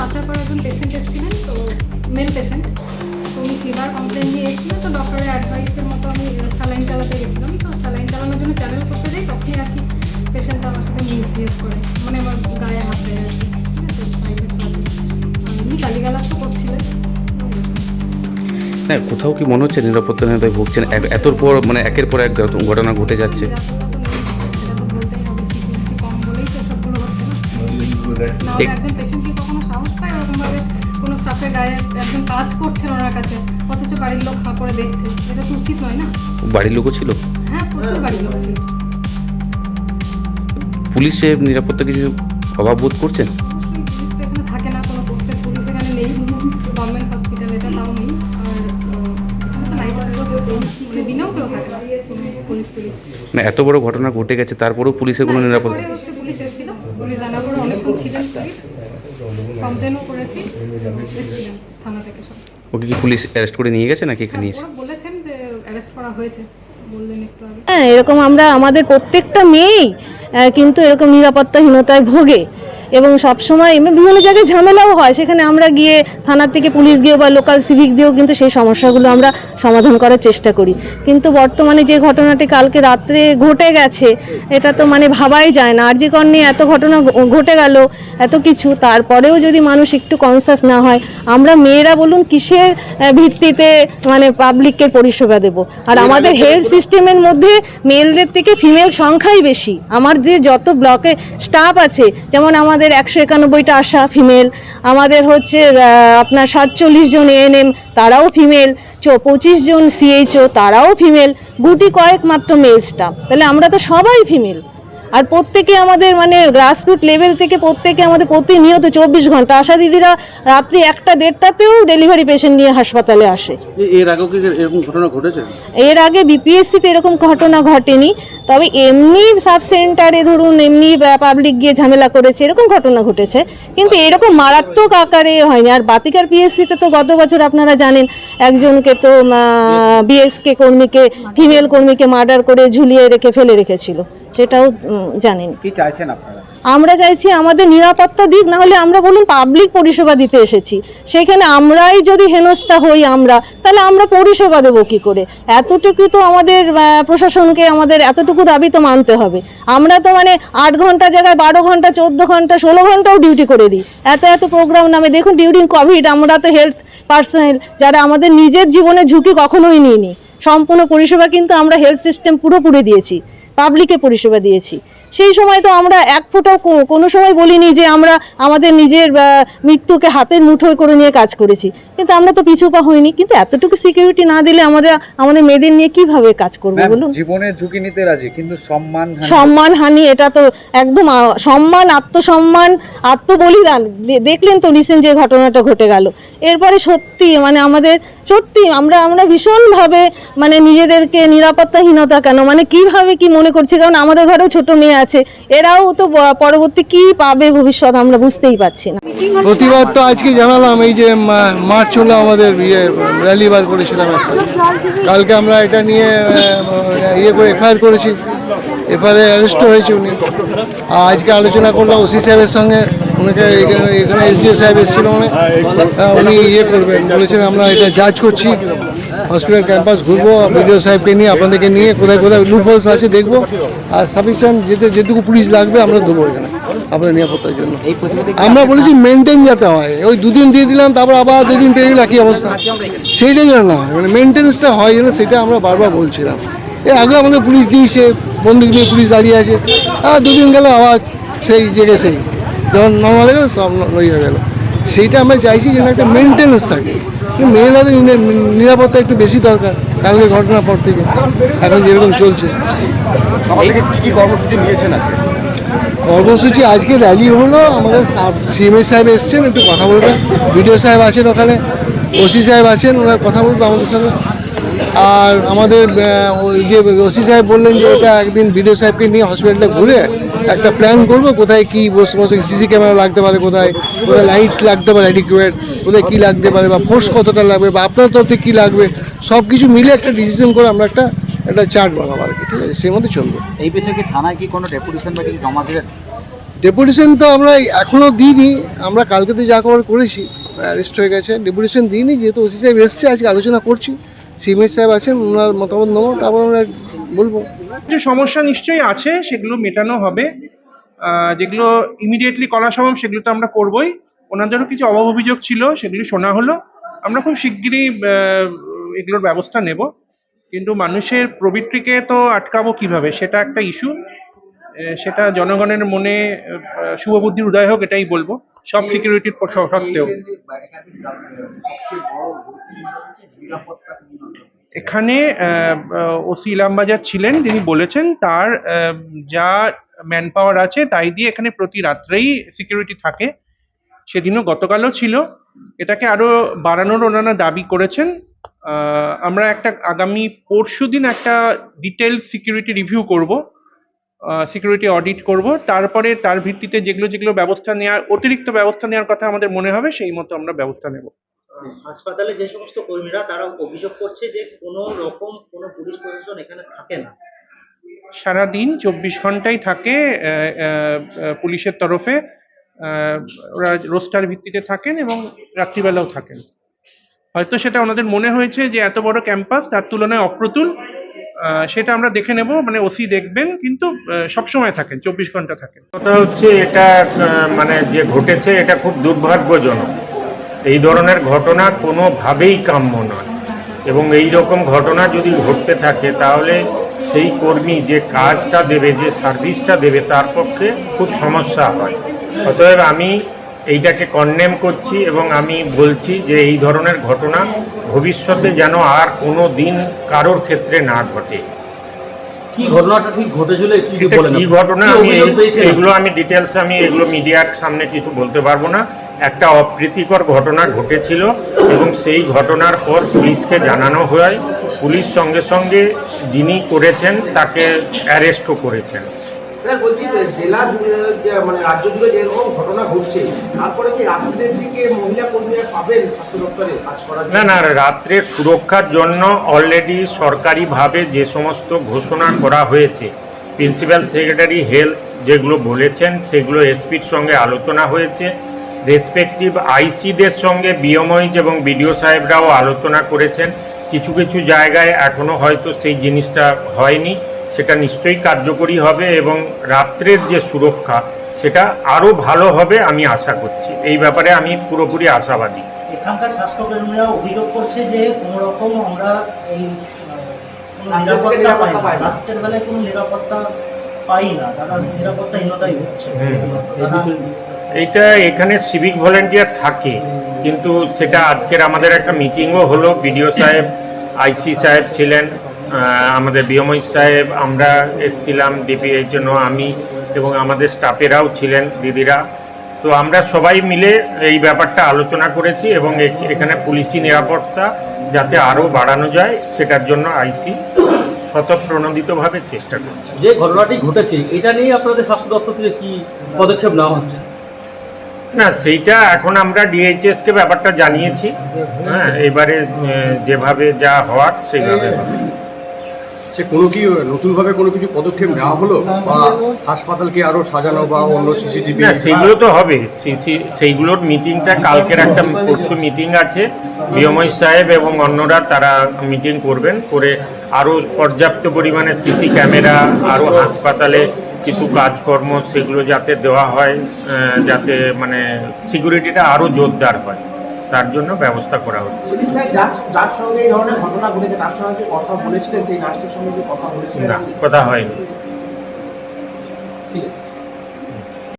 আসার পর একজন পেশেন্ট এসেছিলেন, তো মেল পেশেন্ট, তো উনি ফিভার কমপ্লেন নিয়ে এসেছিলেন। তো ডক্টরের অ্যাডভাইসের মতো আমি স্যালাইন চালাতে গেছিলাম। তো স্যালাইন চালানোর জন্য চ্যানেল করতে যাই, তখনই আর কি পেশেন্টটা আমার সাথে মিসবিহেভ করে, মানে আমার গায়ে হাত দেয় আর কি। এমনি গালিগালাজ তো করছিলেন। হ্যাঁ, কোথাও কি মনে হচ্ছে নিরাপত্তাহীনতায় ভুগছেন? এতর পর মানে একের পর এক ঘটনা ঘটে যাচ্ছে। একজন পেশেন্ট কি কখনো সাহস পায় এরকমভাবে কোনো স্টাফের গায়ে একজন কাজ করছেন ওনার কাছে, অথচ বাড়ির লোক হাঁ করে দেখছে? এটা তো উচিত নয় না। বাড়ির লোকও ছিল? হ্যাঁ, প্রচুর বাড়ির লোক ছিল। পুলিশের নিরাপত্তা কিছু অভাব বোধ করছেন? পুলিশ তো এখানে থাকে না, কোনো পোস্টের পুলিশ এখানে নেই। গভর্নমেন্ট হসপিটাল এটা, তাও নেই। আর এখানে তো নাইট মানে দিনেও কেউ থাকে না পুলিশ। না, এত বড় ঘটনা ঘটে গেছে তারপরেও পুলিশের কোনো নিরাপত্তা? হচ্ছে পুলিশ এসেছিল, পুলিশ জানার পরে অনেকক্ষণ ছিলেন পুলিশ, কমপ্লেনও করেছি, এসেছিলেন থানা থেকে সব। ওকে কি পুলিশ অ্যারেস্ট করে নিয়ে গেছে নাকি এখানে এসে? ওরা বলেছেন যে অ্যারেস্ট করা হয়েছে, বললেন একটু আগে। হ্যাঁ, এরকম আমাদের প্রত্যেকটা মেয়েই কিন্তু এরকম নিরাপত্তাহীনতায় ভোগে এবং সবসময় এমনি বিভিন্ন জায়গায় ঝামেলাও হয়, সেখানে আমরা গিয়ে থানার থেকে পুলিশ গিয়ে বা লোকাল সিভিক দিয়েও কিন্তু সেই সমস্যাগুলো আমরা সমাধান করার চেষ্টা করি। কিন্তু বর্তমানে যে ঘটনাটি কালকে রাত্রে ঘটে গেছে, এটা তো মানে ভাবাই যায় না। আর যে কারণে এত ঘটনা ঘটে গেল, এত কিছু, তারপরেও যদি মানুষ একটু কনসাস না হয়, আমরা মেয়েরা বলুন কিসের ভিত্তিতে মানে পাবলিকের পরিষেবা দেব? আর আমাদের হেলথ সিস্টেমের মধ্যে মেলদের থেকে ফিমেল সংখ্যাই বেশি। আমার যে যত ব্লকে স্টাফ আছে, যেমন আমাদের 191টা আশা ফিমেল, আমাদের হচ্ছে আপনার 47 জন এএনএম, তারাও ফিমেল, 25 জন সিএইচও, তারাও ফিমেল, গুটি কয়েক মাত্র মেল স্টাফ। তাহলে আমরা তো সবাই ফিমেল। আর প্রত্যেকে আমাদের মানে গ্রাসরুট লেভেল থেকে প্রত্যেকে আমাদের প্রতিনিয়ত 24 ঘন্টা আশা দিদিরা রাত্রি 1টা-1:30টাতেও ডেলিভারি পেশেন্ট নিয়ে হাসপাতালে আসে। এর আগেও কি এরকম ঘটনা ঘটেছে? এর আগে বিপিএসসিতে এরকম ঘটনা ঘটেনি, তবে এমনি সাব সেন্টারে ধরুন এমনি পাবলিক গিয়ে ঝামেলা করেছে, এরকম ঘটনা ঘটেছে, কিন্তু এরকম মারাত্মক আকারে হয়নি। আর বাতিকার পিএসসিতে তো গত বছর আপনারা জানেন একজনকে তো বিএসকে কর্মীকে, ফিমেল কর্মীকে মার্ডার করে ঝুলিয়ে রেখে ফেলে রেখেছিল, সেটাও জানেন। কি চাইছেন আপনারা? আমরা চাইছি আমাদের নিরাপত্তা দিক, না হলে আমরা বলুন পাবলিক পরিষেবা দিতে এসেছি, সেখানে আমরাই যদি হেনস্থা হই তাহলে আমরা পরিষেবা দেবো কি করে? এতটুকু তো আমাদের প্রশাসনকে আমাদের এতটুকু দাবি তো মানতে হবে। আমরা তো মানে 8 ঘন্টা জায়গায় 12 ঘন্টা, 14 ঘন্টা, 16 ঘন্টাও ডিউটি করে দিই এত প্রোগ্রাম নামে। দেখুন ডিউরিং কোভিড আমরা তো হেলথ পার্সোনাল যারা আমাদের নিজের জীবনের ঝুঁকি কখনোই নিইনি, সম্পূর্ণ পরিষেবা কিন্তু আমরা হেলথ সিস্টেম পুরোপুরি দিয়েছি, পাবলিকে পরিষেবা দিয়েছি। সেই সময় তো আমরা এক ফোঁটাও কোনো সময় বলিনি যে আমরা আমাদের নিজের মৃত্যুকে হাতের মুঠোয় করে নিয়ে কাজ করেছি, কিন্তু আমরা তো পিছুপা হইনি। কিন্তু এতটুকু সিকিউরিটি না দিলে আমাদের মেয়েদের নিয়ে কিভাবে কাজ করবো বলুন? জীবনের ঝুঁকি নিতে রাজি, কিন্তু সম্মানহানি, এটা তো একদম সম্মান, আত্মসম্মান, আত্মবলিদান। দেখলেন তো রিসেন্ট যে ঘটনাটা ঘটে গেল, এরপরে সত্যি মানে আমাদের সত্যি আমরা ভীষণভাবে মানে নিজেদেরকে নিরাপত্তাহীনতা কেন মানে কিভাবে কি মনে করছি, কারণ আমাদের ঘরেও ছোট মেয়ে আছে, এরাও তো পরবর্তী কি পাবে ভবিষ্যৎ আমরা বুঝতেই পারছি না। প্রতিবাদ তো আজকে জানালাম, এই যে মার্চ হলো আমাদের র্যালি বার করেছিলাম একটা, কালকে আমরা এটা নিয়ে করে এফআইআর করেছি, এফআইআর অ্যারেস্টও হয়েছে উনি। আজকে আলোচনা করলাম ওসি সাহেবের সঙ্গে, ওনাকে এখানে এসডিও সাহেব এসেছিল, উনি করবেন বলেছেন। আমরা এটা জাজ করছি, হসপিটাল ক্যাম্পাস ঘুরবো বিডিও সাহেবকে নিয়ে, আপনাদেরকে নিয়ে কোথায় কোথায় লুপহোলস আছে দেখবো, আর সাফিসিয়েন্ট যেটুকু পুলিশ লাগবে আমরা দেবো এখানে আপনাদের নিরাপত্তার জন্য। আমরা বলেছি মেনটেন যাতে হয়, ওই 2 দিন দিয়ে দিলাম তারপর আবার 2 দিন পেয়ে গেলে একই অবস্থা, সেইটাই যেন না হয়, মানে মেনটেন্সটা হয় যেন, সেটা আমরা বারবার বলছিলাম। এর আগে আমাদের পুলিশ দিয়েছে, বন্দুক নিয়ে পুলিশ দাঁড়িয়ে আছে, 2 দিন গেলে আবার সেই জেগে সেই যখন নর্মাল হয়ে গেলো সব হয়ে গেলো। সেইটা আমরা চাইছি যেন একটা মেনটেন্স থাকে, মহিলাদের নিরাপত্তা একটু বেশি দরকার। কালকে ঘটনার পর থেকে এখন যেরকম চলছে। কি কর্মসূচি নিয়েছেন আজকে? কর্মসূচি আজকে র্যালি হলো, আমাদের সিএমএ সাহেব এসছেন, একটু কথা বলবেন, বিডিও সাহেব আছেন ওখানে, ওসি সাহেব আছেন, ওনারা কথা বলবে আমাদের সঙ্গে। আর আমাদের ওই যে ওসি সাহেব বললেন যে এটা একদিন বিডিও সাহেবকে নিয়ে হসপিটালে ঘুরে একটা প্ল্যান করবো, কোথায় কী বসে সিসি ক্যামেরা লাগতে পারে, কোথায় লাইট লাগতে পারে অ্যাডিকুয়েট, কোথায় কী লাগতে পারে, বা ফোর্স কতটা লাগবে, বা আপনার তরফে কী লাগবে, সব কিছু মিলে একটা ডিসিশন করে আমরা একটা চার্ট বানাবো আর কি, ঠিক আছে? সেই মধ্যে চলবে। এই বিষয়ে কি থানায় কি কোনো ডেপুটেশন বা কিছু জমা দেবেন? ডেপুটেশন তো আমরা এখনও দিইনি, আমরা কালকে তো যা খবর করেছি অ্যারেস্ট হয়ে গেছে। ডেপুটেশন দিইনি, যেহেতু ওসি সাহেব এসছে, আজকে আলোচনা করছি, সিএমএস সাহেব আছেন, ওনার মতামত নেবো, তারপর আমরা বলবো। যে সমস্যা নিশ্চয়ই আছে সেগুলো মেটানো হবে, যেগুলো ইমিডিয়েটলি করা সম্ভব সেগুলো তো আমরা করবোই। ওনাদেরও কিছু অভাব অভিযোগ ছিল, সেগুলি শোনা হলো, আমরা খুব শিগগিরই এগুলোর ব্যবস্থা নেব। কিন্তু মানুষের প্রবৃত্তিকে তো আটকাবো কিভাবে, সেটা একটা ইস্যু, সেটা জনগণের মনে শুভবুদ্ধির উদয় হোক, এটাই বলবো, সব সিকিউরিটির সত্ত্বেও। এখানে ওসি ইলামবাজার ছিলেন, তিনি বলেছেন তার যা ম্যান পাওয়ার আছে তাই দিয়ে এখানে প্রতি রাত্রেই সিকিউরিটি থাকে। সেদিনও গতকালও ছিল, এটাকে আরো বাড়ানোর ওনারা দাবি করেছেন। আমরা আগামী পরশুদিন একটা ডিটেইল সিকিউরিটি রিভিউ করব, সিকিউরিটি অডিট করব, তারপরে তার ভিত্তিতে যেগুলো ব্যবস্থা নেওয়ার, অতিরিক্ত ব্যবস্থা নেওয়ার কথা আমাদের মনে হবে, সেই মতো আমরা ব্যবস্থা নেব। হাসপাতালে যে সমস্ত কর্মীরা তারা অভিযোগ করছে যে কোনো রকম কোনো পুলিশ প্রশাসন এখানে থাকে না, সারাদিন 24 ঘন্টাই থাকে পুলিশের তরফে, ওরা রোস্টার ভিত্তিতে থাকেন এবং রাত্রিবেলাও থাকেন। হয়তো সেটা ওনাদের মনে হয়েছে যে এত বড় ক্যাম্পাস তার তুলনায় অপ্রতুল, সেটা আমরা দেখে নেব, মানে ওসি দেখবেন, কিন্তু সবসময় থাকেন, 24 ঘন্টা থাকেন। কথা হচ্ছে এটা মানে যে ঘটেছে এটা খুব দুর্ভাগ্যজনক। এই ধরনের ঘটনা কোনোভাবেই কাম্য নয়, এবং এই রকম ঘটনা যদি ঘটতে থাকে তাহলে সেই কর্মী যে কাজটা দেবে, যে সার্ভিসটা দেবে, তার পক্ষে খুব সমস্যা হয়। অতএব আমি এইটাকে কন্ডেম করছি এবং আমি বলছি যে এই ধরনের ঘটনা ভবিষ্যতে যেন আর কোনো দিন কারোর ক্ষেত্রে না ঘটে। কি ঘটনাটা ঠিক ঘটেছিল, কি ঘটনা আমি এগুলো আমি ডিটেলস আমি এগুলো মিডিয়ার সামনে কিছু বলতে পারবো না। একটা অপ্রীতিকর ঘটনা ঘটেছিল এবং সেই ঘটনার পর পুলিশকে জানানো হয়, পুলিশ সঙ্গে সঙ্গে যিনি করেছেন তাকে অ্যারেস্টও করেছেন। স্যার বলছি, জেলা জুড়ে মানে রাজ্য জুড়ে যেরকম ঘটনা ঘটছে, তারপরে কি রাত্রের দিকে মহিলা কর্মীরা পাবেন স্বাস্থ্য দপ্তরে কাজ করার? না, রাত্রের সুরক্ষার জন্য অলরেডি সরকারিভাবে যে সমস্ত ঘোষণা করা হয়েছে, প্রিন্সিপাল সেক্রেটারি হেলথ যেগুলো বলেছেন সেগুলো এসপির সঙ্গে আলোচনা হয়েছে, রেসপেক্টিভ আইসিদের সঙ্গে বিএমওইজ এবং বিডিও সাহেবরাও আলোচনা করেছেন। কিছু কিছু জায়গায় এখনও হয়তো সেই জিনিসটা হয়নি, সেটা নিশ্চয়ই কার্যকরী হবে এবং রাত্রের যে সুরক্ষা সেটা আরও ভালো হবে আমি আশা করছি। এই ব্যাপারে আমি পুরোপুরি আশাবাদী। এখানকার স্বাস্থ্যকর্মীরা অভিযোগ করছে যে কোনো রকম আমরা এই নিরাপত্তা পাই না, রাত্রের বেলায় কোনো নিরাপত্তা পাই না, তারা নিরাপত্তাহীনতাই হচ্ছে। এইটা এখানে সিভিক ভলেন্টিয়ার থাকে, কিন্তু সেটা আজকের আমাদের একটা মিটিংও হলো, বিডিও সাহেব, আইসি সাহেব ছিলেন, আমাদের বিএমওই সাহেব, আমরা এসছিলাম ডিপিএর জন্য, আমি এবং আমাদের স্টাফেরাও ছিলেন, দিদিরা। তো আমরা সবাই মিলে এই ব্যাপারটা আলোচনা করেছি এবং এখানে পুলিশি নিরাপত্তা যাতে আরও বাড়ানো যায় সেটার জন্য আইসি স্বতঃপ্রণোদিতভাবে চেষ্টা করছে। যে ঘটনাটি ঘটেছে এটা নিয়ে আপনাদের স্বাস্থ্য দপ্তর থেকে কি পদক্ষেপ নেওয়া হচ্ছে? না, সেইটা এখন আমরা ডিএইচএসকে ব্যাপারটা জানিয়েছি, হ্যাঁ, এবারে যেভাবে যা হওয়ার সেইভাবে হবে। সে কোনো কি নতুনভাবে কোনো কিছু পদক্ষেপ নেওয়া হলো, বা হাসপাতালকে আরো সাজানো বা অন্য সিসিটিভি? না, সেইগুলো তো হবে, সেইগুলোর মিটিংটা কালকের একটা পরশু মিটিং আছে, বিএমওই সাহেব এবং অন্যরা তারা মিটিং করবেন, করে আরও পর্যাপ্ত পরিমাণে সিসি ক্যামেরা, আরও হাসপাতালে কিছু কাজকর্ম সেগুলো যাতে দেওয়া হয়, যাতে মানে সিকিউরিটিটা আরও জোরদার হয়, তার জন্য ব্যবস্থা করা হচ্ছে। যার সঙ্গে এই ধরনের ঘটনা ঘটেছে তার সঙ্গে কথা বলেছিলেন, সেই নার্সের সঙ্গে কথা বলেছিলেন? না, কথা হয়নি। ঠিক আছে।